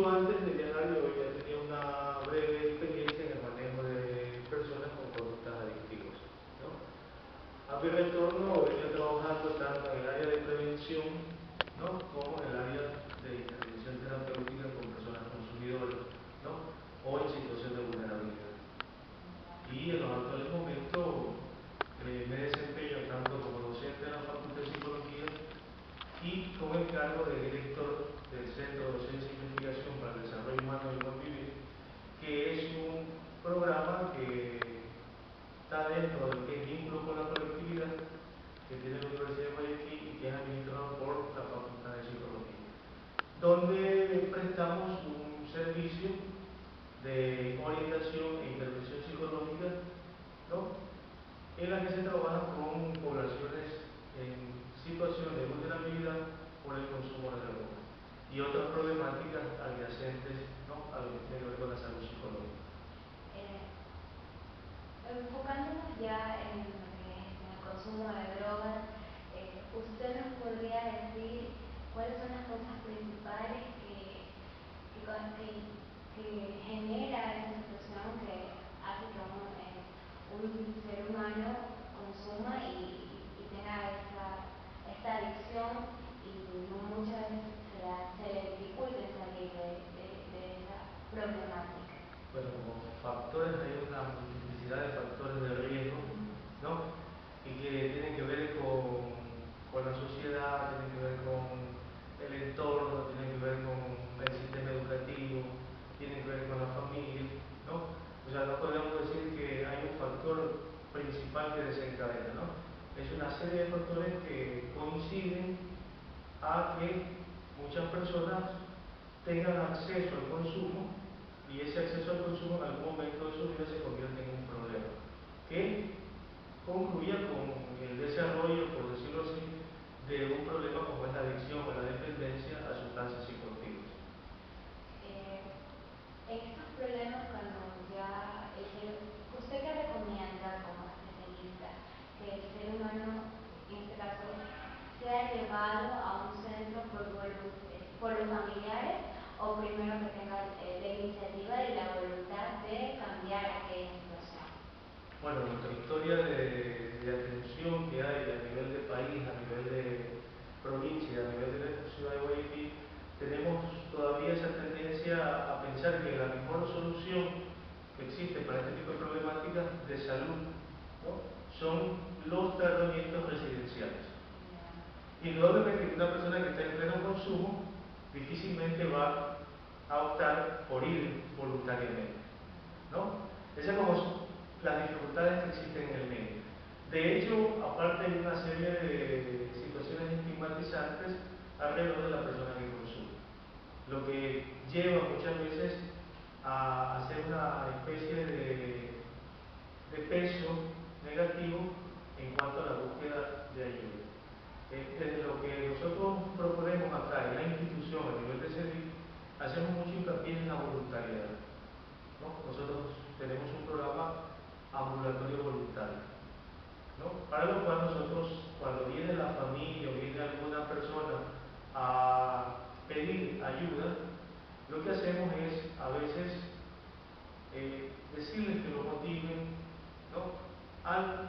Yo antes de viajar yo ya tenía una breve experiencia en el manejo de personas con conductas adictivas, ¿no? A mi retorno venía trabajando tanto en el área de prevención, ¿no?, como en el área de intervención terapéutica con personas consumidoras, ¿no?, o en situación de vulnerabilidad. Y en los actuales momentos me desempeño tanto como docente de la Facultad de Psicología y con el cargo de director del Centro de Docencia e Investigación para el Desarrollo Humano y el Buen Vivir, que es un programa que está dentro del que es vínculo con la colectividad, que tiene la Universidad de Guayaquil y que es administrado por la Facultad de Psicología, donde prestamos un servicio de orientación e intervención psicológica, ¿no?, en la que se trabaja con poblaciones en situación de vulnerabilidad por el consumo de drogas y otras problemáticas adyacentes, ¿no?, a lo que tiene que ver con la salud psicológica. Enfocándonos ya en lo que es el consumo de drogas, ¿usted nos podría decir cuáles son las cosas principales que genera esa situación que hace que un ser humano consuma y tenga esta adicción y muchas veces se le dificulte salir de esa problemática? Bueno, como factores hay una multiplicidad de factores de riesgo, ¿no?, y que tienen que ver con la sociedad, tienen que ver con el entorno, tienen que ver con el sistema educativo, tienen que ver con la familia, ¿no? O sea, no podemos decir que hay un factor principal que desencadena, ¿no? Es una serie de factores que coinciden a que muchas personas tengan acceso al consumo y ese acceso al consumo en algún momento de su vida se convierte en un problema que concluya con el desarrollo, por decirlo así, de un problema como es la adicción o la dependencia a sustancias psicoactivas. En estos problemas, cuando ya ¿usted qué recomienda como especialista? Que el ser humano, en este caso, sea llevado a un centro por los familiares, o primero que tenga la iniciativa y la voluntad de cambiar aquella situación. Bueno, nuestra historia de atención que hay a nivel de país, a nivel de provincia, a nivel de la ciudad de Guayaquil, tenemos todavía esa tendencia a pensar que la mejor solución que existe para este tipo de problemáticas de salud, ¿no?, son los tratamientos residenciales. Indudablemente que una persona que está en pleno consumo difícilmente va a optar por ir voluntariamente, ¿no? Esas son como las dificultades que existen en el medio. De hecho, aparte hay una serie de situaciones estigmatizantes alrededor de la persona que consume, lo que lleva muchas veces a hacer una especie de peso negativo en cuanto a la búsqueda de ayuda. Desde lo que nosotros proponemos acá en la institución a nivel de servicio, hacemos mucho hincapié en la voluntariedad, ¿no? Nosotros tenemos un programa ambulatorio voluntario, ¿no?, para lo cual nosotros, cuando viene la familia o viene alguna persona a pedir ayuda, lo que hacemos es a veces decirles que lo motiven, ¿no?, al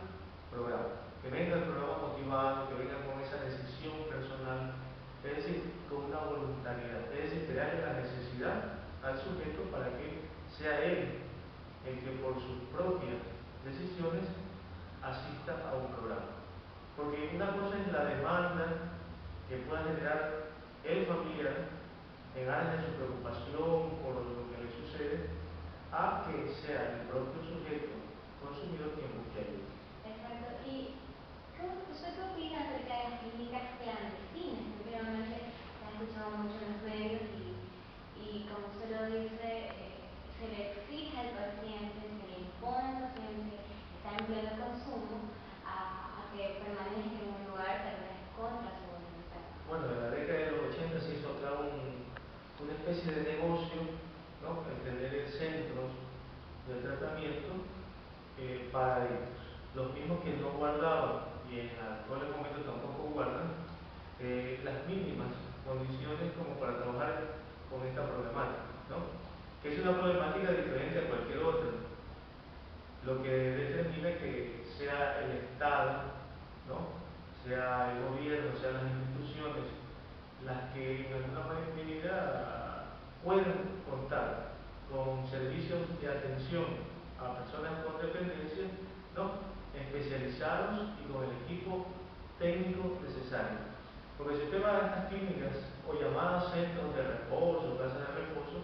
programa, que venga el programa motivado, que venga con esa decisión personal, es decir, con una voluntariedad, es decir, crearle la necesidad al sujeto para que sea él el que por sus propias decisiones asista a un programa. Porque una cosa es la demanda que pueda generar el familiar en áreas de su preocupación por lo que le sucede, a que sea el propio sujeto consumidor quien busque ayuda. Exacto. ¿Y usted qué opina acerca de las clínicas clandestinas? Últimamente se ha escuchado mucho en los medios y como usted lo dice, se le exige al paciente, se le impone al paciente que está en pleno consumo a que permanezca en un lugar tal vez contra su voluntad. Bueno, en la década de los 80 se hizo acá una especie de negocio, ¿no?, el tener centros de tratamiento para adictos. Los mismos que no guardaban y en actuales momentos tampoco guardan las mínimas condiciones como para trabajar con esta problemática, ¿no? Que es una problemática diferente a cualquier otra. Lo que determina que sea el Estado, ¿no? Sea el gobierno, sean las instituciones, las que en alguna medida puedan contar con servicios de atención a personas con dependencia, ¿no? Especializados y con el equipo técnico necesario. Porque si usted va a estas clínicas o llamadas centros de reposo, casas de reposo,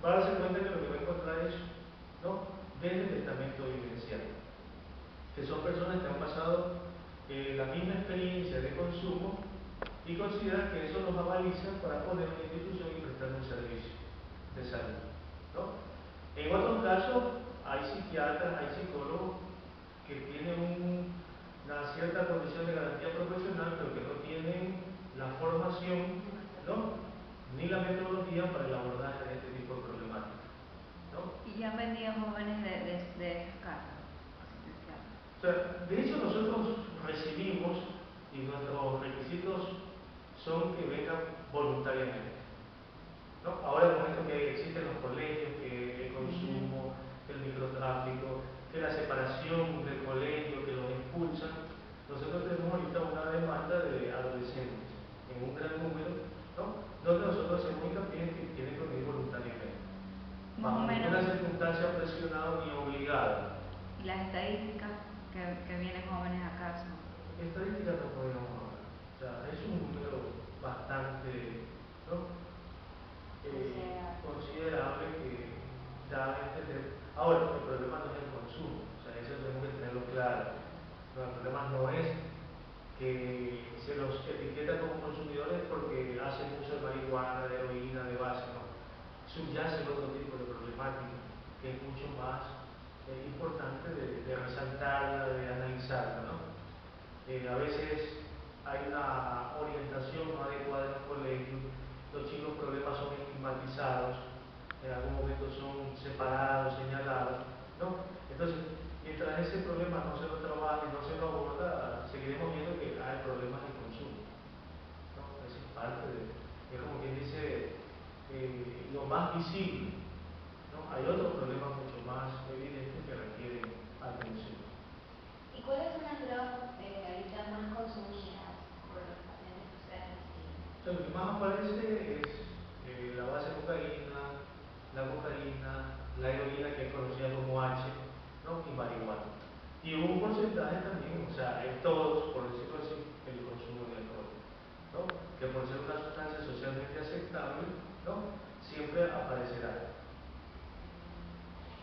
va a darse cuenta que lo que va a encontrar es, ¿no? Desde el testamento vivencial, que son personas que han pasado la misma experiencia de consumo y consideran que eso los avaliza para poner una institución y prestar un servicio de salud, ¿no? En otros casos hay psiquiatras, hay psicólogos que tienen una cierta condición de garantía profesional, pero que no tienen la formación, ¿no? Ni la metodología para el abordaje de este tipo de problemáticas, ¿no? Y ya han venido jóvenes de esas casas asistenciales. O sea, de hecho nosotros recibimos y nuestros requisitos son que vengan voluntariamente, ¿no? Ahora con esto que existen los colegios, que el consumo, el microtráfico, que la separación del colegio, que los expulsan, nosotros tenemos ahorita una demanda de adolescentes en un gran número, ¿no? Donde nosotros hacemos hincapié en que tienen que venir voluntariamente, bajo ninguna circunstancia presionado ni obligado. ¿Y las estadísticas que vienen jóvenes a casa? Estadísticas no podemos hablar. O sea, es un número bastante, ¿no? Considerable que da a entender. Ahora, el problema no es el consumo, o sea, eso tenemos que tenerlo claro. No, el problema no es que se los etiqueta como consumidores porque hacen uso de marihuana, de heroína, de base, no. Subyace otro tipo de problemática que es mucho más importante de resaltarla, de analizarla, ¿no? A veces hay una orientación no adecuada en los colegios, los chicos problemas son estigmatizados, en algún momento son separados, señalados, ¿no? Entonces, mientras ese problema no se lo trabaja y no se lo aborda, seguiremos viendo que hay problemas de consumo, ¿no? Eso es parte de, es como quien dice, lo más visible, ¿no? Hay otros problemas mucho más evidentes que requieren atención. ¿Y cuáles son las drogas ahorita más consumidas por los pacientes que ustedes reciben? Lo que más aparece es la base de cocaína, la heroína, que es conocida como H, ¿no? Y marihuana. Y un porcentaje también, o sea, en todos, por decirlo así, el consumo de alcohol, ¿no? Que por ser una sustancia socialmente aceptable, ¿no? Siempre aparecerá.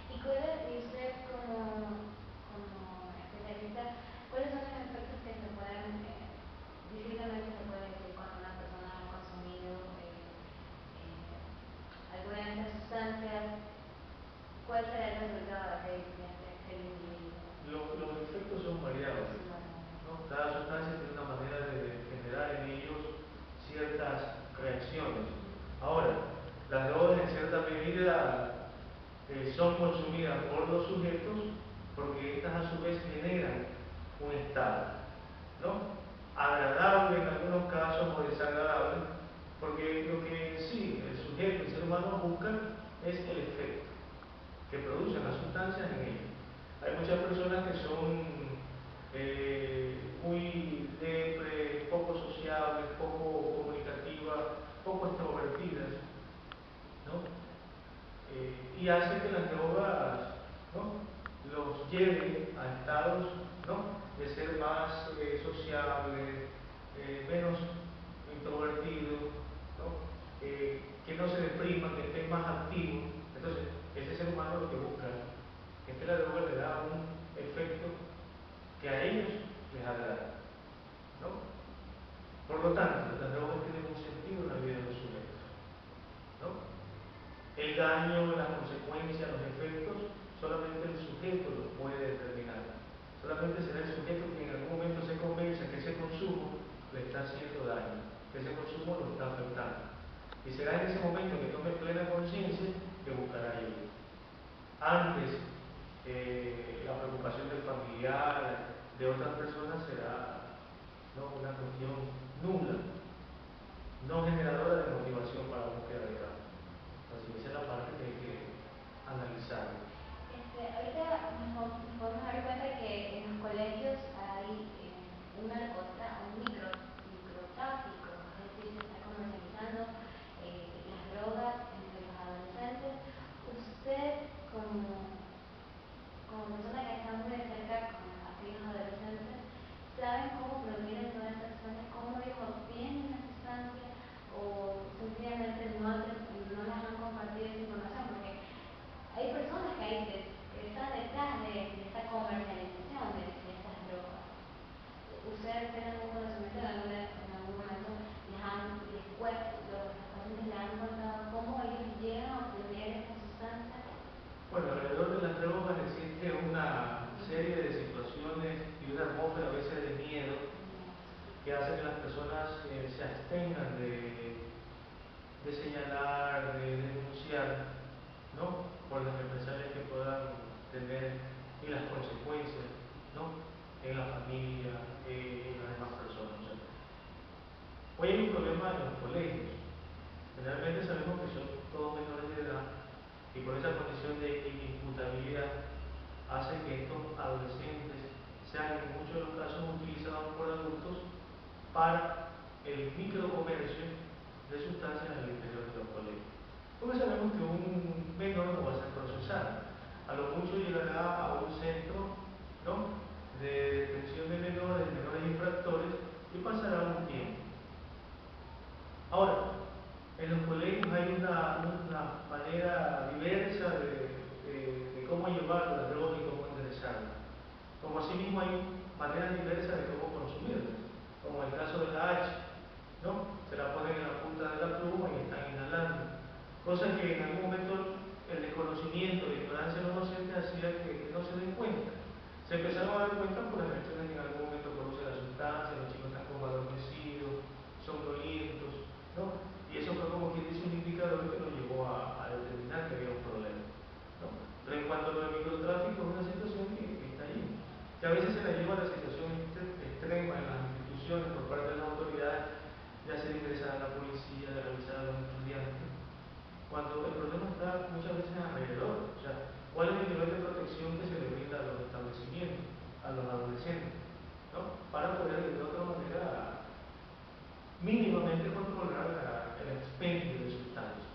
¿Y usted como especialista, cuáles son los efectos que se pueden, difícilmente se puede decir cuando una persona ha consumido alguna de estas sustancias? ¿Cuál será el resultado que experimenta el individuo? Los efectos son variables, ¿no? Cada sustancia tiene una manera de generar en ellos ciertas reacciones. Ahora, las drogas en cierta medida son consumidas por los sujetos porque estas a su vez generan un estado, ¿no? Agradable en algunos casos o desagradable, porque lo que sí el sujeto, el ser humano busca es el efecto que producen las sustancias en ellos. Hay muchas personas que son muy depre, poco sociables, poco comunicativas, poco extrovertidas, ¿no? Y hace que las drogas, ¿no? Los lleven a estados, ¿no? De ser más sociables, menos introvertidos, ¿no? Que no se depriman, que estén más activos. Entonces, ese ser humano lo que busca es que la droga le da un efecto que a ellos les agrada, ¿no? Por lo tanto, las drogas tienen un sentido en la vida de los sujetos, ¿no? El daño, las consecuencias, los efectos, solamente el sujeto los puede determinar. Solamente será el sujeto que en algún momento se convenza que ese consumo le está haciendo daño, que ese consumo lo está afectando. Y será en ese momento que tome plena conciencia que buscará ayuda. Antes, la preocupación del familiar, de otras personas, será, ¿no? Una cuestión nula, no generadora de motivación para la búsqueda de cambio. que hace que las personas se abstengan de señalar, de denunciar, ¿no? Por las represalias que puedan tener y las consecuencias, ¿no? En la familia, en las demás personas. O sea, hoy hay un problema en los colegios. Generalmente sabemos que son todos menores de edad y por esa condición de inimputabilidad hace que estos adolescentes sean en muchos de los casos utilizados por adultos para el microcomercio de sustancias al interior de los colegios. Porque sabemos que un menor no va a ser procesado. A lo mucho llegará a un centro, ¿no?, de detención de menores infractores y pasará un tiempo. Ahora, en los colegios hay una manera diversa de cómo llevar la droga y cómo ingresarla. Como asimismo hay maneras diversas de cómo consumirla, como el caso de la H, ¿no? Se la ponen en la punta de la pluma y están inhalando. Cosa que en algún momento el desconocimiento, la ignorancia de los docentes hacía que no se den cuenta. Se empezaron a dar cuenta por las personas que en algún momento producen la sustancia, los chicos están como adormecidos, somnolientos, ¿no? Y eso fue como quien dice un indicador que nos llevó a determinar que había un problema, ¿no? Pero en cuanto a lo del microtráfico, es una situación que está ahí, que a veces se la lleva a la situación extrema en las instituciones por parte de las autoridades, ya sea de ingresar a la policía, de revisar a los estudiantes, cuando el problema está muchas veces alrededor. O sea, ¿cuál es el nivel de protección que se le brinda a los establecimientos, a los adolescentes, ¿no? Para poder de otra manera mínimamente controlar el expendio de sustancias.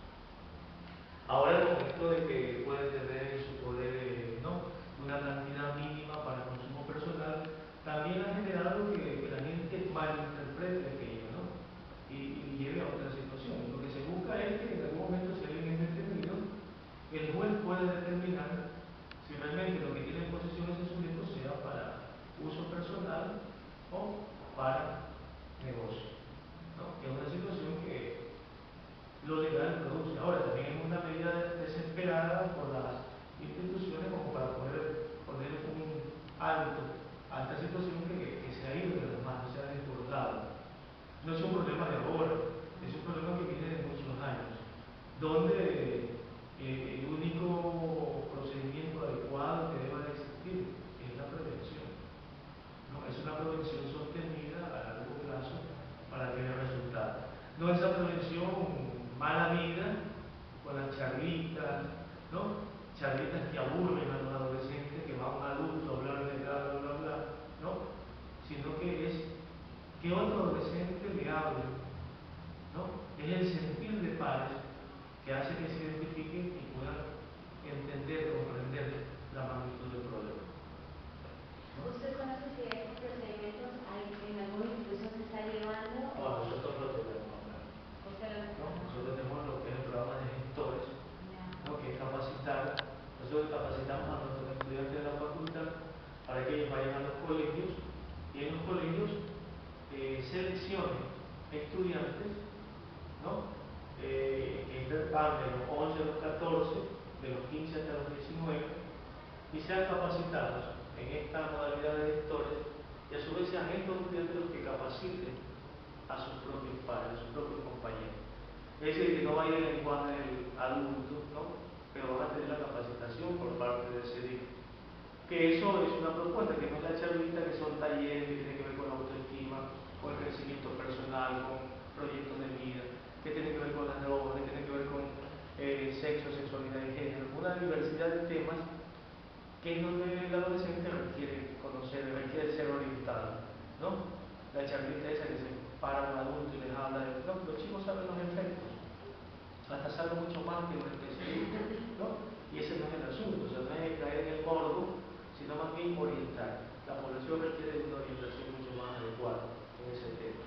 Ahora el momento de que pueden tener en su poder, ¿no?, una cantidad mínima para consumo personal, también ha generado que la gente malinterprete aquello, ¿no? Y lleve a otra situación. Lo que se busca es que en algún momento, si alguien es detenido, el juez puede determinar si realmente lo que tiene en posesión ese sujeto sea para uso personal o para negocio, ¿no? Que es una situación que lo legal produce. Ahora, también es una medida desesperada por las instituciones como para poder poner un alto a esta situación que se ha ido de las manos, se ha desbordado. No es un problema de ahora, es un problema que viene de muchos años, donde el único procedimiento adecuado que deba de existir es la prevención, ¿no? Es una prevención sostenida a largo plazo para que dé resultados. No esa prevención mala vida con las charlitas, ¿no? Charlitas que aburren a los adolescentes, que va un adulto a hablar de bla, bla, bla, bla, ¿no? Sino que es que otro adolescente le hable, ¿no? Es el sentir de pares que hace que se identifiquen y puedan entender, comprender la magnitud del problema. ¿No? ¿Usted conoce si estos procedimientos hay en alguna institución se está llevando? No, nosotros lo tenemos acá. ¿Usted lo ¿No? Nosotros tenemos lo que es el programa de gestores, ¿no?, que es capacitar. Nosotros capacitamos a nuestros estudiantes de la facultad para que ellos vayan a los colegios y en los colegios seleccionen estudiantes, ¿no?, que están de los 11 a los 14, de los 15 hasta los 19, y sean capacitados en esta modalidad de gestores, y a su vez sean estos estudiantes los que capaciten a sus propios padres, a sus propios compañeros. Es decir, que no vaya en lenguaje del adulto, ¿no?, pero van a tener la capacitación por parte del CEDIC. Que eso es una propuesta, que no es la charlita, que son talleres que tienen que ver con la autoestima, con el crecimiento personal, con proyectos de vida, que tienen que ver con las drogas, que tienen que ver con sexo, sexualidad y género, una diversidad de temas que es donde el adolescente requiere conocer, requiere ser orientado, ¿no? La charlita esa que se para un adulto y les habla de, no, los chicos saben los efectos, hasta saben mucho más que los especialistas, ¿no? Y ese no es el asunto, o sea, no es caer en el morbo, sino más bien orientar. La población requiere una orientación mucho más adecuada en ese tema.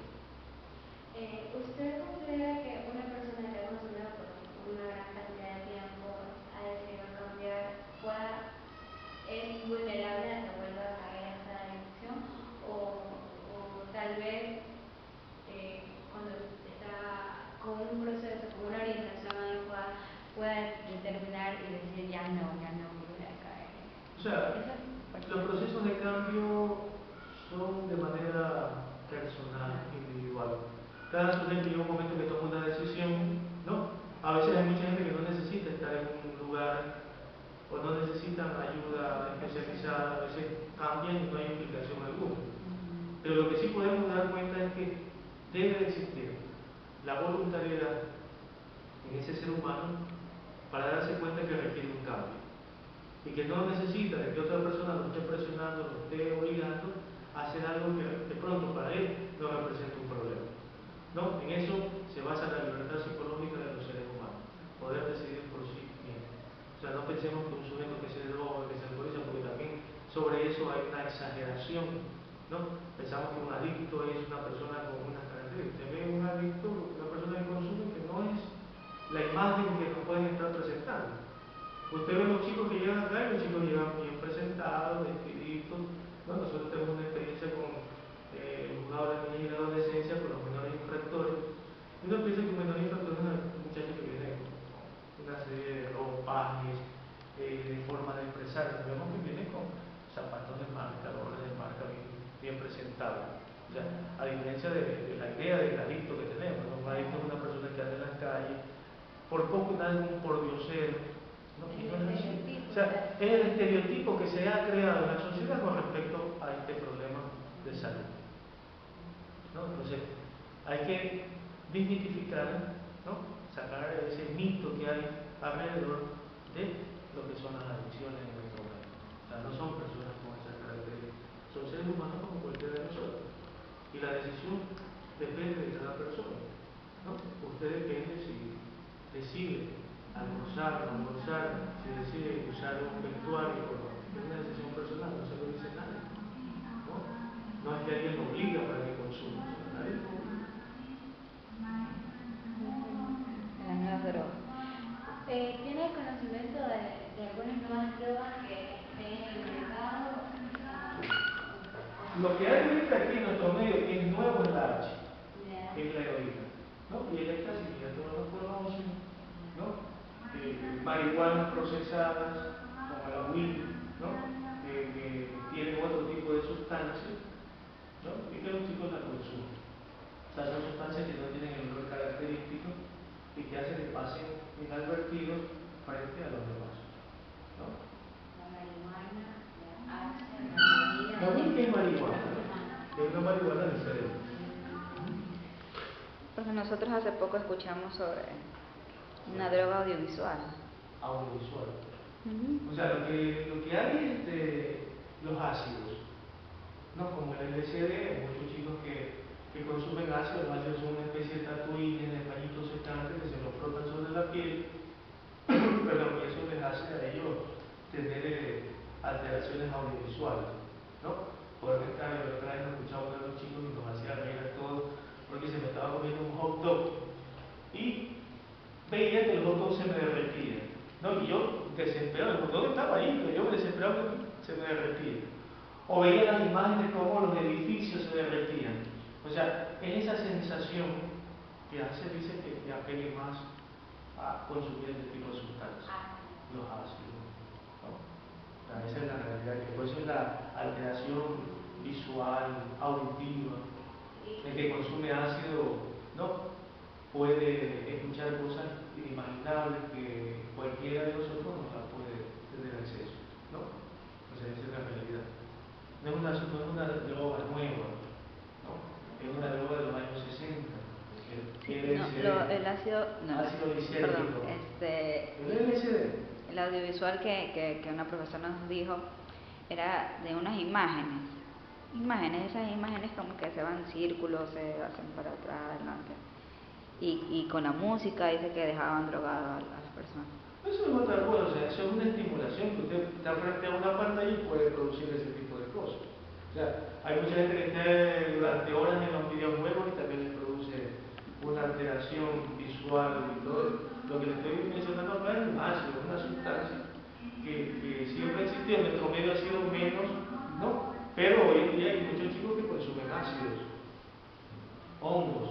¿Usted considera que una persona que ha consumido por una gran cantidad de tiempo ha decidido cambiar, es vulnerable a que vuelva a caer en esta adicción? O tal vez cuando está con un proceso, con una orientación adecuada, pueda determinar y decir ya no volver a caer en O sea, los procesos de cambio son de manera cada sujeto llega un momento que toma una decisión, ¿no? A veces hay mucha gente que no necesita estar en un lugar o no necesitan ayuda especializada, a veces cambian y no hay explicación alguna. Pero lo que sí podemos dar cuenta es que debe existir la voluntariedad en ese ser humano para darse cuenta que requiere un cambio y que no necesita de que otra persona lo esté presionando, lo esté obligando a hacer algo que de pronto para él no representa un problema. ¿No? En eso se basa la libertad psicológica de los seres humanos, poder decidir por sí mismo. O sea, no pensemos que un sujeto que se droga, que se alcoholiza, porque también sobre eso hay una exageración, ¿no? Pensamos que un adicto es una persona con unas características. Usted ve un adicto, una persona que consume, que no es la imagen que nos pueden estar presentando. Usted ve los chicos que llegan acá y los chicos llegan bien presentados, vestiditos. Bueno, nosotros tenemos una experiencia con juzgados de niñez y de adolescencia, con los menores infractores. Y uno piensa que un menor infractor es un muchacho que viene con una serie de ropajes, de forma de expresar. Vemos que viene con zapatos de marca, gorras de marca bien presentables. O sea, a diferencia de la idea del adicto que tenemos, ¿no? Un adicto es una persona que anda en las calles, por poco nada es un pordiosero. ¿No? O sea, es el estereotipo que se ha creado en la sociedad con respecto a este problema de salud. ¿No? Entonces, hay que desmitificar, ¿no? Sacar ese mito que hay alrededor de lo que son las adicciones en nuestro medio. O sea, no son personas con esas características, son seres humanos como cualquiera de nosotros. Y la decisión depende de cada persona, ¿no? Usted depende si decide almorzar, no almorzar, si decide usar un vestuario o no. Es una decisión personal, no se lo dice nadie. No es que alguien lo obliga para que consuma, nadie lo obliga. Las nuevas drogas. ¿Tiene conocimiento de algunas nuevas drogas que estén en el mercado? Lo que hay ahorita aquí en nuestro medio que es nuevo es la H, que es la heroína, ¿no? Y el éxtasis, ya todos lo conocen, ¿no? Marihuanas procesadas, como la weed, ¿no? Que tienen otro tipo de sustancias, ¿no? Y que los chicos la consumen. O sea, son sustancias que no tienen el olor característico y que hacen que pasen inadvertidos frente a los demás, ¿no? La marihuana, la hace, la La weed es marihuana, ¿no? Es una marihuana diferente. Porque nosotros hace poco escuchamos sobre una droga audiovisual. Audiovisual. O sea, lo que hay es los ácidos, ¿no? Como el LSD, muchos chicos que consumen ácidos, los ácidos son una especie de tatuines, de pañitos secantes que se los frotan sobre la piel, perdón, y eso les hace a ellos tener alteraciones audiovisuales, ¿no? Por ejemplo, la otra vez escuchaba uno de los chicos y nos hacía reír a todos porque se me estaba comiendo un hot dog y veía que el hot dog se me derretía, ¿no? Y yo desesperado, el hot dog estaba ahí, pero yo me desesperaba porque se me derretía. O veía las imágenes de cómo los edificios se derretían. O sea, es esa sensación que hace, dice, que apegue más a consumir este tipo de sustancias, los ácidos, ¿no? O sea, esa es la realidad, que por eso es la alteración visual, auditiva. El que consume ácido, ¿no? Puede escuchar cosas inimaginables que cualquiera de nosotros no las puede tener acceso, ¿no? O sea, esa es la realidad. No es una droga nueva, ¿no? Es una droga de los años 60. El ácido, no, ácido lisérgico. Perdón, ¿El LSD? el audiovisual que una profesora nos dijo era de unas imágenes, esas imágenes como que se van en círculos, se hacen para atrás, adelante, y con la música dice que dejaban drogadas a las personas. Eso es otra cosa, o sea, eso es una estimulación que usted está frente a una pantalla y puede producir ese tipo de cosas. O sea, hay mucha gente que está durante horas en los videojuegos y también les produce una alteración visual y todo. Lo que le estoy mencionando acá es un ácido, una sustancia que siempre ha existido, en nuestro medio ha sido menos, ¿no? Pero hoy en día hay muchos chicos que consumen ácidos, hongos,